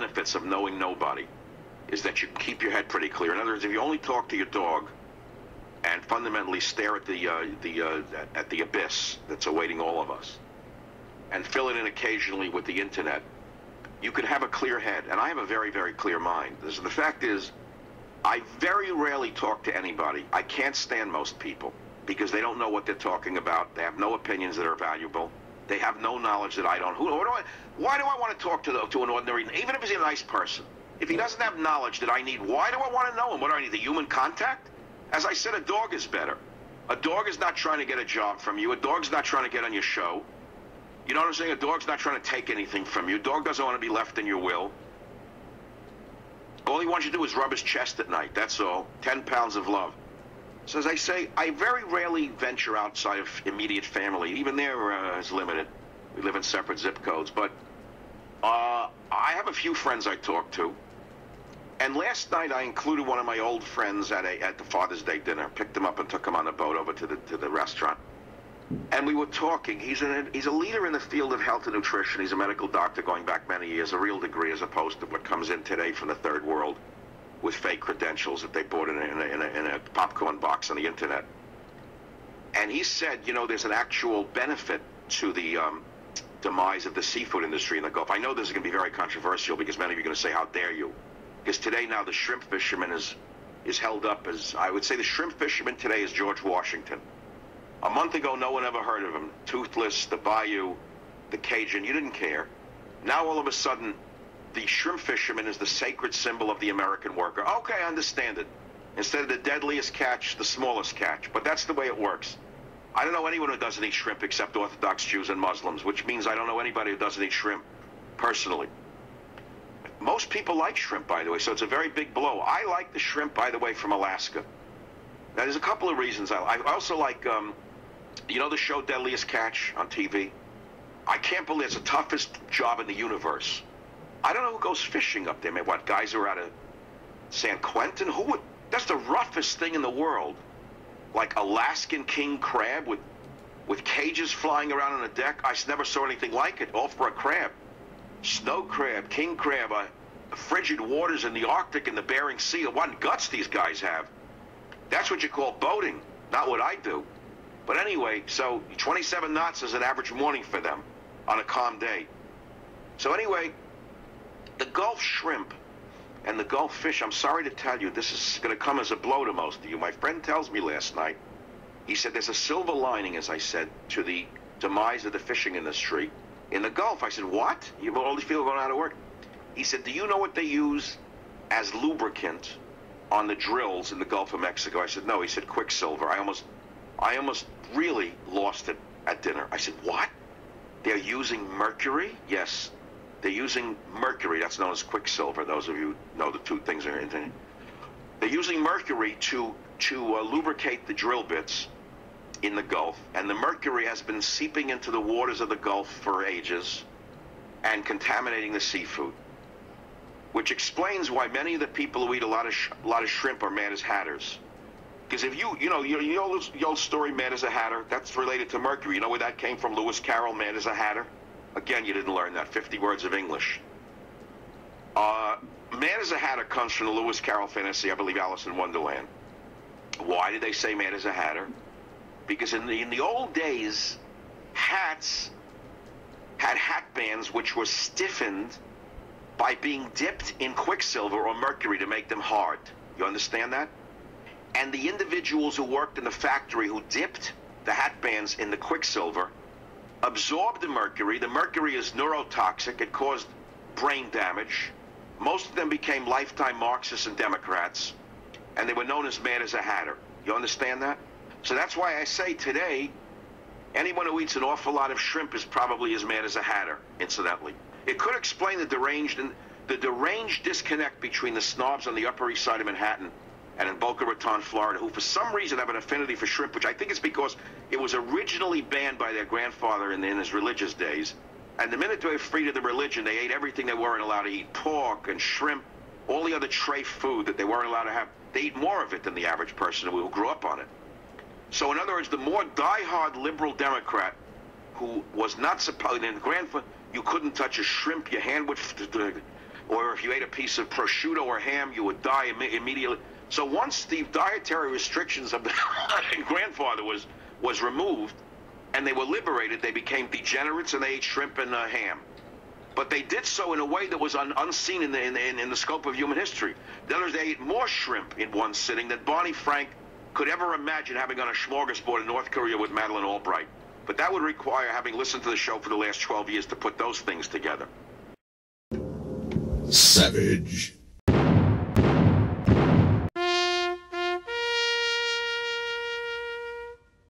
benefits of knowing nobody is that you keep your head pretty clear. In other words, if you only talk to your dog and fundamentally stare at the abyss that's awaiting all of us, and fill it in occasionally with the internet, you can have a clear head. And I have a very, very clear mind. The fact is, I very rarely talk to anybody. I can't stand most people because they don't know what they're talking about. They have no opinions that are valuable. They have no knowledge that I don't. Why do I want to talk to an ordinary, even if he's a nice person? If he doesn't have knowledge that I need, why do I want to know him? What do I need, the human contact? As I said, a dog is better. A dog is not trying to get a job from you. A dog's not trying to get on your show. You know what I'm saying? A dog's not trying to take anything from you. A dog doesn't want to be left in your will. All he wants you to do is rub his chest at night. That's all. 10 pounds of love. So as I say, I very rarely venture outside of immediate family. Even there is limited. We live in separate zip codes. But I have a few friends I talk to. And last night I included one of my old friends at the Father's Day dinner. Picked him up and took him on the boat over to the restaurant. And we were talking. He's a leader in the field of health and nutrition. He's a medical doctor going back many years, a real degree, as opposed to what comes in today from the third world with fake credentials that they bought in a popcorn box on the internet. And he said, you know, there's an actual benefit to the demise of the seafood industry in the Gulf. I know this is going to be very controversial because many of you are going to say, how dare you? Because today now the shrimp fisherman is held up as, I would say the shrimp fisherman today is George Washington. A month ago, no one ever heard of him. Toothless, the Bayou, the Cajun, you didn't care. Now all of a sudden, the shrimp fisherman is the sacred symbol of the American worker. Okay, I understand it. Instead of the deadliest catch, the smallest catch. But that's the way it works. I don't know anyone who doesn't eat shrimp except Orthodox Jews and Muslims, which means I don't know anybody who doesn't eat shrimp, personally. Most people like shrimp, by the way, so it's a very big blow. I like the shrimp, by the way, from Alaska. Now, there's a couple of reasons. I also like, you know the show Deadliest Catch on TV? I can't believe it's the toughest job in the universe. I don't know who goes fishing up there, man. What, guys who are out of San Quentin? Who would? That's the roughest thing in the world. Like Alaskan king crab with cages flying around on the deck. I never saw anything like it, all for a crab. Snow crab, king crab, frigid waters in the Arctic and the Bering Sea. What guts these guys have. That's what you call boating, not what I do. But anyway, so 27 knots is an average morning for them on a calm day. So anyway, the Gulf shrimp and the Gulf fish, I'm sorry to tell you, this is going to come as a blow to most of you. My friend tells me last night, he said there's a silver lining, as I said, to the demise of the fishing industry in the Gulf. I said, what? You have all these people going out of work? He said, do you know what they use as lubricant on the drills in the Gulf of Mexico? I said, no. He said, Quicksilver. I almost really lost it at dinner. I said, what? They're using mercury? Yes. They're using mercury. That's known as Quicksilver. Those of you who know the two things are in there. They're using mercury to lubricate the drill bits in the Gulf. And the mercury has been seeping into the waters of the Gulf for ages and contaminating the seafood. Which explains why many of the people who eat a lot of shrimp are mad as hatters. Because if you know the old story, Mad as a Hatter, that's related to mercury. You know where that came from? Lewis Carroll, Mad as a Hatter? Again, you didn't learn that. 50 words of English. Mad as a Hatter comes from the Lewis Carroll fantasy, I believe, Alice in Wonderland. Why did they say Mad as a Hatter? Because in the old days, hats had hat bands which were stiffened by being dipped in Quicksilver or mercury to make them hard. You understand that? And the individuals who worked in the factory who dipped the hat bands in the Quicksilver absorbed the mercury. The mercury is neurotoxic. It caused brain damage. Most of them became lifetime Marxists and Democrats, and they were known as Mad as a Hatter. You understand that? So that's why I say today, anyone who eats an awful lot of shrimp is probably as mad as a hatter, incidentally. It could explain the deranged disconnect between the snobs on the Upper East Side of Manhattan and in Boca Raton, Florida, who for some reason have an affinity for shrimp, which I think is because it was originally banned by their grandfather in his religious days. And the minute they were free to the religion, they ate everything they weren't allowed to eat. Pork and shrimp, all the other tray food that they weren't allowed to have. They eat more of it than the average person who grew up on it. So in other words, the more diehard liberal Democrat who was not supposed, and grandfather, you couldn't touch a shrimp, your hand would, or if you ate a piece of prosciutto or ham, you would die immediately. So once the dietary restrictions of the grandfather was removed, and they were liberated, they became degenerates and they ate shrimp and ham. But they did so in a way that was unseen in the scope of human history. In other words, they ate more shrimp in one sitting than Barney Frank could ever imagine having on a smorgasbord in North Korea with Madeleine Albright. But that would require having listened to the show for the last 12 years to put those things together. Savage.